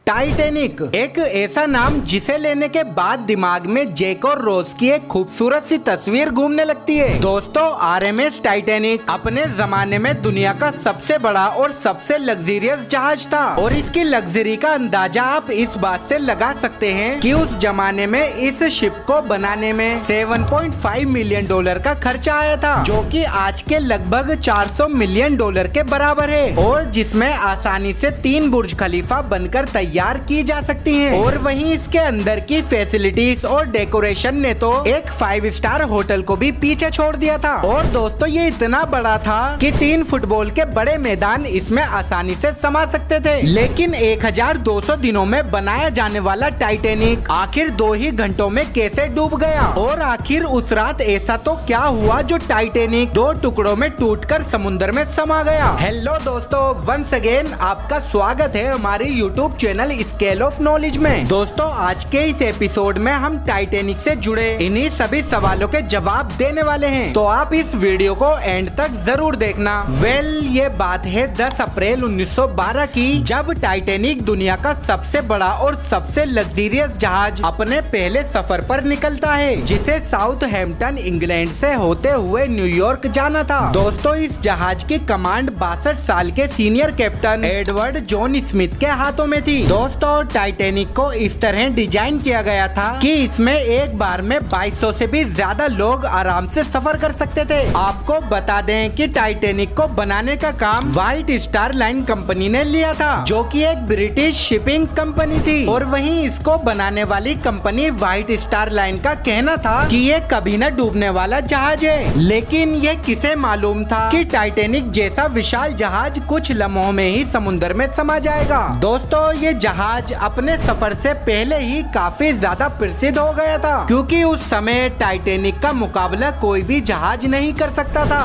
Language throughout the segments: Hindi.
टाइटैनिक एक ऐसा नाम जिसे लेने के बाद दिमाग में जैक और रोज की एक खूबसूरत सी तस्वीर घूमने लगती है। दोस्तों, आरएमएस टाइटैनिक अपने जमाने में दुनिया का सबसे बड़ा और सबसे लग्जरियस जहाज था और इसकी लग्जरी का अंदाजा आप इस बात से लगा सकते हैं कि उस जमाने में इस शिप को बनाने में 7.5 मिलियन डॉलर का खर्चा आया था, जो कि आज के लगभग 400 मिलियन डॉलर के बराबर है और जिसमें आसानी से 3 बुर्ज खलीफा बनकर तैयार की जा सकती हैं। और वहीं इसके अंदर की फैसिलिटीज और डेकोरेशन ने तो एक 5 स्टार होटल को भी पीछे छोड़ दिया था। और दोस्तों, ये इतना बड़ा था कि 3 फुटबॉल के बड़े मैदान इसमें आसानी से समा सकते थे। लेकिन 1200 दिनों में बनाया जाने वाला टाइटैनिक आखिर 2 ही घंटों में कैसे डूब गया, और आखिर उस रात ऐसा तो क्या हुआ जो टाइटैनिक 2 टुकड़ों में टूटकर समुद्र में समा गया। हेलो दोस्तों, वंस अगेन आपका स्वागत है हमारे YouTube channel scale of knowledge में। दोस्तों, आज के इस एपिसोड में हम टाइटैनिक से जुड़े इन्हीं सभी सवालों के जवाब देने वाले हैं, तो आप इस वीडियो को एंड तक जरूर देखना। ये बात है 10 अप्रैल 1912 की, जब टाइटैनिक दुनिया का सबसे बड़ा और सबसे लग्जरियस जहाज अपने पहले सफर पर निकलता है, जिसे साउथहैम्पटन इंग्लैंड से होते हुए न्यूयॉर्क जाना था। दोस्तों, इस जहाज की कमांड 62 साल के senior captain Edward John Smith के हाथों में थी। दोस्तों, टाइटैनिक को इस तरह डिजाइन किया गया था कि इसमें एक बार में 2200 से भी ज्यादा लोग आराम से सफर कर सकते थे। आपको बता दें कि टाइटैनिक को बनाने का काम व्हाइट स्टार लाइन कंपनी ने लिया था, जो कि एक ब्रिटिश शिपिंग कंपनी थी। और वहीं इसको बनाने वाली कंपनी व्हाइट स्टार लाइन का कहना था कि ये कभी न डूबने वाला जहाज है। लेकिन ये किसे मालूम था कि टाइटैनिक जैसा विशाल जहाज कुछ लम्हों में ही समुद्र में समा जाएगा। दोस्तों, ये जहाज अपने सफर से पहले ही काफी ज्यादा प्रसिद्ध हो गया था, क्योंकि उस समय टाइटैनिक का मुकाबला कोई भी जहाज नहीं कर सकता था।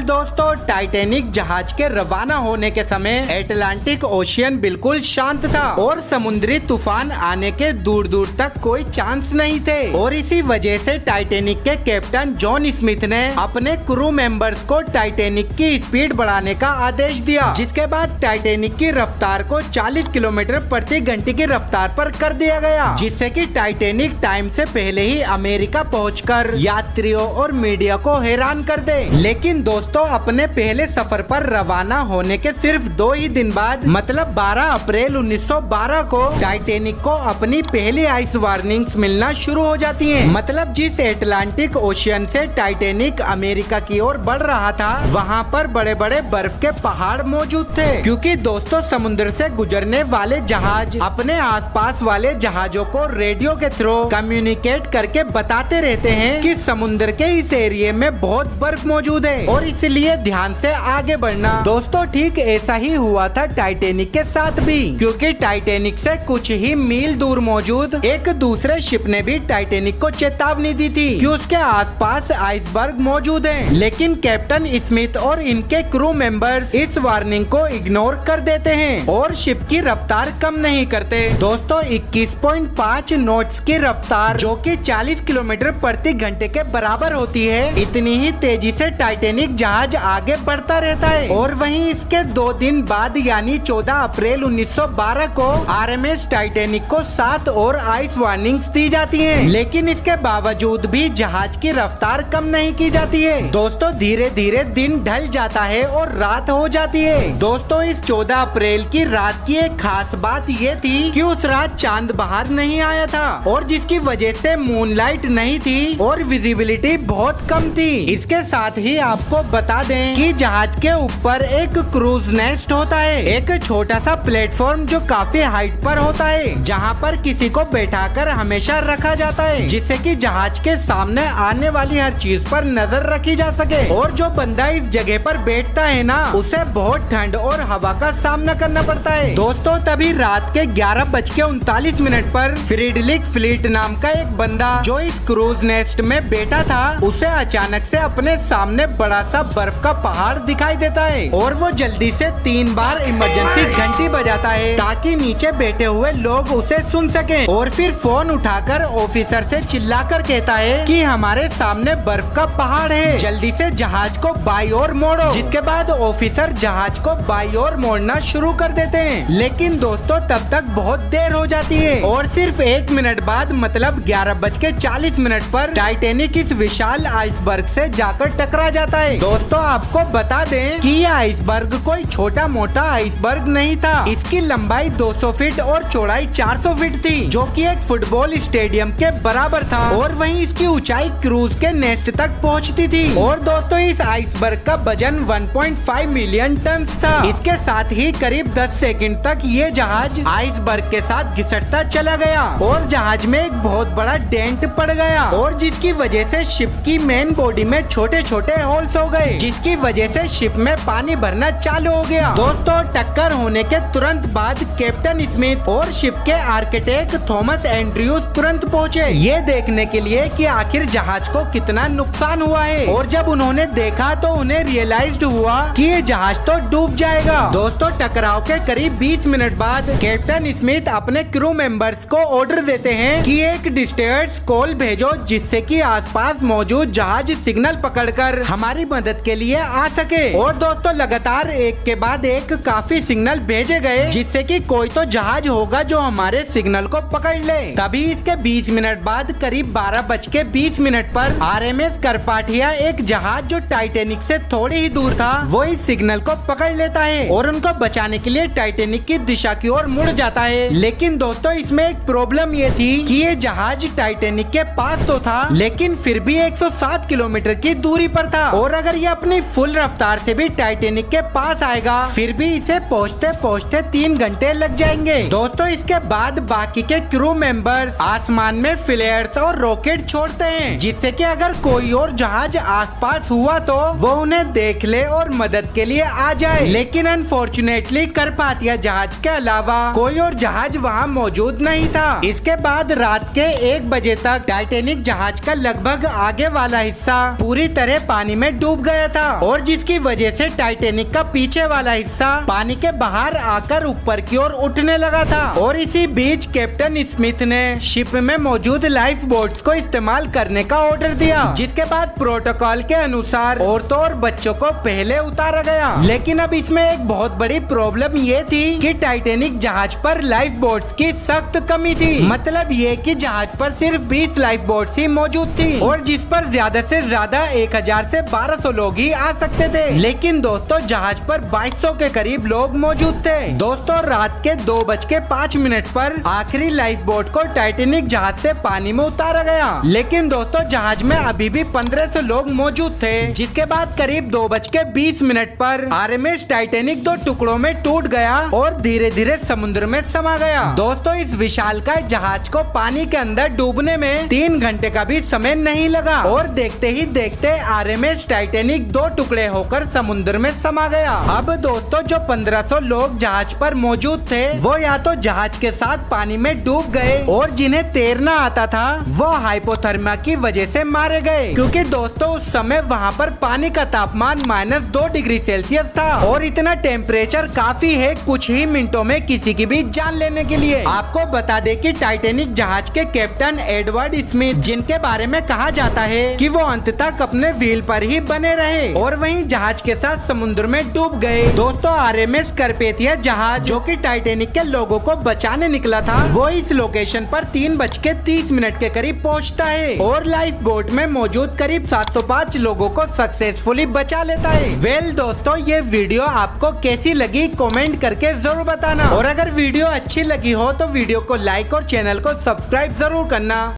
दोस्तों, टाइटैनिक जहाज के रवाना होने के समय अटलांटिक ओशियन बिल्कुल शांत था और समुद्री तूफान आने के दूर दूर तक कोई चांस नहीं थे। और इसी वजह से टाइटैनिक के कैप्टन जॉन स्मिथ ने अपने क्रू मेंबर्स को टाइटैनिक की स्पीड बढ़ाने का आदेश दिया, जिसके बाद टाइटैनिक की रफ्तार को 40 किलोमीटर प्रति घंटे की रफ्तार पर कर दिया गया, जिससे कि टाइटैनिक टाइम से पहले ही अमेरिका पहुंचकर यात्रियों और मीडिया को हैरान कर दे। लेकिन दोस्तों, अपने पहले सफर पर रवाना होने के सिर्फ 2 ही दिन बाद, मतलब 12 अप्रैल 1912 को टाइटैनिक को अपनी पहली आइस वार्निंग्स मिलना शुरू हो जाती हैं। मतलब जिस अटलांटिक ओशियन से टाइटैनिक अमेरिका की ओर बढ़ रहा था, वहाँ पर बड़े बड़े बर्फ के पहाड़ मौजूद थे, क्योंकि दोस्तों समुद्र से गुजरने वाले जहाज अपने आसपास वाले जहाजों को रेडियो के थ्रू कम्युनिकेट करके बताते रहते हैं कि समुद्र के इस एरिया में बहुत बर्फ मौजूद है और इसलिए ध्यान से आगे बढ़ना। दोस्तों, ठीक ऐसा ही हुआ था टाइटैनिक के साथ भी, क्योंकि टाइटैनिक से कुछ ही मील दूर मौजूद एक दूसरे शिप ने भी टाइटैनिक को चेतावनी दी थी कि उसके आसपास आइसबर्ग मौजूद हैं। लेकिन कैप्टन स्मिथ और इनके क्रू मेंबर्स इस वार्निंग को इग्नोर कर देते हैं और शिप की रफ्तार कम नहीं करते। दोस्तों, 21.5 नॉट्स की रफ्तार, जो कि 40 किलोमीटर प्रति घंटे के बराबर होती है, इतनी ही तेजी से टाइटैनिक जहाज आगे बढ़ता रहता है। और वहीं इसके 2 दिन बाद यानी 14 अप्रैल 1912 को आरएमएस टाइटैनिक को 7 और आइस वार्निंग्स दी जाती हैं। लेकिन इसके बावजूद भी जहाज की रफ्तार कम नहीं की जाती है। दोस्तों, धीरे धीरे दिन ढल जाता है और रात हो जाती है। दोस्तों, इस 14 अप्रैल की रात की एक खास बात ये थी कि उस रात चांद बाहर नहीं आया था, और जिसकी वजह से मूनलाइट नहीं थी और विजिबिलिटी बहुत कम थी। इसके साथ ही आपको बता दें कि जहाज के ऊपर एक क्रूज नेस्ट होता है, एक छोटा सा प्लेटफॉर्म जो काफी हाइट पर होता है, जहां पर किसी को बैठाकर हमेशा रखा जाता है, जिससे कि जहाज के सामने आने वाली हर चीज पर नजर रखी जा सके। और जो बंदा इस जगह पर बैठता है ना, उसे बहुत ठंड और हवा का सामना करना पड़ता है। दोस्तों, तभी रात के 11:39 पर फ्रीडरिक फ्लीट नाम का एक बंदा जो इस क्रूज नेस्ट में बैठा था, उसे अचानक से अपने सामने बड़ा सा बर्फ का पहाड़ दिखाई देता है और वो जल्दी से 3 बार इमरजेंसी घंटी बजाता है ताकि नीचे बैठे हुए लोग उसे सुन सकें। और फिर फोन उठाकर ऑफिसर से चिल्लाकर कहता है कि हमारे सामने बर्फ का पहाड़ है, जल्दी से जहाज को बाई ओर मोड़ो। जिसके बाद ऑफिसर जहाज को बाई ओर मोड़ना शुरू कर देते हैं। लेकिन दोस्तों, तब तक बहुत देर हो जाती है और सिर्फ 1 मिनट बाद मतलब 11:40 पर टाइटैनिक इस विशाल आइसबर्ग से जाकर टकरा जाता है। दोस्तों आपको बता दें कि यह आइसबर्ग कोई छोटा मोटा आइसबर्ग नहीं था। इसकी लंबाई 200 फीट और चौड़ाई 400 फीट थी, जो कि एक फुटबॉल स्टेडियम के बराबर था और वहीं इसकी ऊंचाई क्रूज के नेस्ट तक पहुंचती थी। और दोस्तों इस आइसबर्ग का वजन 1.5 मिलियन टन था। इसके साथ ही करीब 10 सेकंड तक ये जहाज आइसबर्ग के साथ घिसटता चला गया और जहाज में एक बहुत बड़ा डेंट पड़ गया और जिसकी वजह से शिप की मेन बॉडी में छोटे छोटे होल्स हो गए, जिसकी वजह से शिप में पानी भरना चालू हो गया। दोस्तों टक्कर होने के तुरंत बाद कैप्टन स्मिथ और शिप के आर्किटेक्ट थॉमस एंड्रयूज तुरंत पहुंचे ये देखने के लिए कि आखिर जहाज को कितना नुकसान हुआ है। और जब उन्होंने देखा तो उन्हें रियलाइज्ड हुआ कि ये जहाज तो डूब जाएगा। दोस्तों टकराव के करीब 20 मिनट बाद कैप्टन स्मिथ अपने क्रू मेंबर्स को ऑर्डर देते हैं कि एक डिस्ट्रेस कॉल भेजो जिससे कि आसपास मौजूद जहाज सिग्नल पकड़कर हमारी मदद के लिए आ सके। और दोस्तों लगातार एक के बाद एक काफी सिग्नल भेजे गए जिससे कि कोई तो जहाज होगा जो हमारे सिग्नल को पकड़ ले। तभी इसके 20 मिनट बाद करीब 12:20 पर आरएमएस करपाथिया एक जहाज जो टाइटैनिक से थोड़ी ही दूर था वो इस सिग्नल को पकड़ लेता है और उनको बचाने के लिए टाइटैनिक की दिशा की ओर मुड़ जाता है। लेकिन दोस्तों इसमें एक प्रॉब्लम ये थी कि ये जहाज टाइटैनिक के पास तो था लेकिन फिर भी 107 किलोमीटर की दूरी पर था और अगर ये अपनी फुल रफ्तार से भी टाइटैनिक के पास आएगा फिर भी इसे पहुँचते पहुँचते 3 घंटे लग जाएंगे। दोस्तों इसके बाद बाकी के क्रू मेंबर्स आसमान में फ्लेयर्स और रॉकेट छोड़ते हैं जिससे कि अगर कोई और जहाज आसपास हुआ तो वो उन्हें देख ले और मदद के लिए आ जाए। लेकिन अनफॉर्चुनेटली करपाथिया जहाज के अलावा कोई और जहाज वहाँ मौजूद नहीं था। इसके बाद रात के 1 बजे तक टाइटैनिक जहाज का लगभग आगे वाला हिस्सा पूरी तरह पानी में डूब गया था और जिसकी वजह से टाइटैनिक का पीछे वाला हिस्सा पानी के बाहर आकर ऊपर की ओर उठने लगा था। और इसी बीच कैप्टन स्मिथ ने शिप में मौजूद लाइफ बोट्स को इस्तेमाल करने का ऑर्डर दिया, जिसके बाद प्रोटोकॉल के अनुसार औरतों और बच्चों को पहले उतारा गया। लेकिन अब इसमें एक बहुत बड़ी प्रॉब्लम ये थी कि टाइटैनिक जहाज पर लाइफ बोट्स की सख्त कमी थी। मतलब ये कि जहाज पर सिर्फ 20 लाइफ बोट्स ही मौजूद थी और जिस पर ज्यादा से ज्यादा 1000 से 1200 लोग ही आ सकते थे। लेकिन दोस्तों जहाज पर 2200 के करीब लोग मौजूद थे। दोस्तों रात के 2:05 पर आखिरी लाइफ बोट को टाइटैनिक जहाज से पानी में उतारा गया। लेकिन दोस्तों जहाज में अभी भी 1500 लोग मौजूद थे। जिसके बाद करीब 2:20 पर आरएमएस टाइटैनिक 2 टुकड़ों में टूट गया और धीरे धीरे समुद्र में समा गया। दोस्तों इस विशालकाय जहाज को पानी के अंदर डूबने में 3 घंटे का भी समय नहीं लगा और देखते ही देखते आरएमएस टाइटैनिक 2 टुकड़े होकर समुद्र में समा गया। अब दोस्तों जो 1500 लोग जहाज पर मौजूद थे वो या तो जहाज के साथ पानी में डूब गए और जिन्हें तैरना आता था वो हाइपोथर्मिया की वजह से मारे गए, क्योंकि दोस्तों उस समय वहाँ पर पानी का तापमान -2 डिग्री सेल्सियस था और इतना टेम्परेचर काफी है कुछ ही मिनटों में किसी की भी जान लेने के लिए। आपको बता दें कि टाइटैनिक जहाज के कैप्टन एडवर्ड स्मिथ, जिनके बारे में कहा जाता है कि वो अंत तक अपने व्हील पर ही बने रहे और वहीं जहाज के साथ समुद्र में डूब गए। दोस्तों आरएमएस करपेथिया जहाज जो कि टाइटैनिक के लोगों को बचाने निकला था वो इस लोकेशन पर 3:30 के करीब पहुंचता है और लाइफ बोट में मौजूद करीब 705 लोगों को सक्सेसफुली बचा लेता है। वेल दोस्तों ये वीडियो आपको कैसी लगी कमेंट करके जरूर बताना और अगर वीडियो अच्छी लगी हो तो वीडियो को लाइक और चैनल को सब्सक्राइब जरूर करना।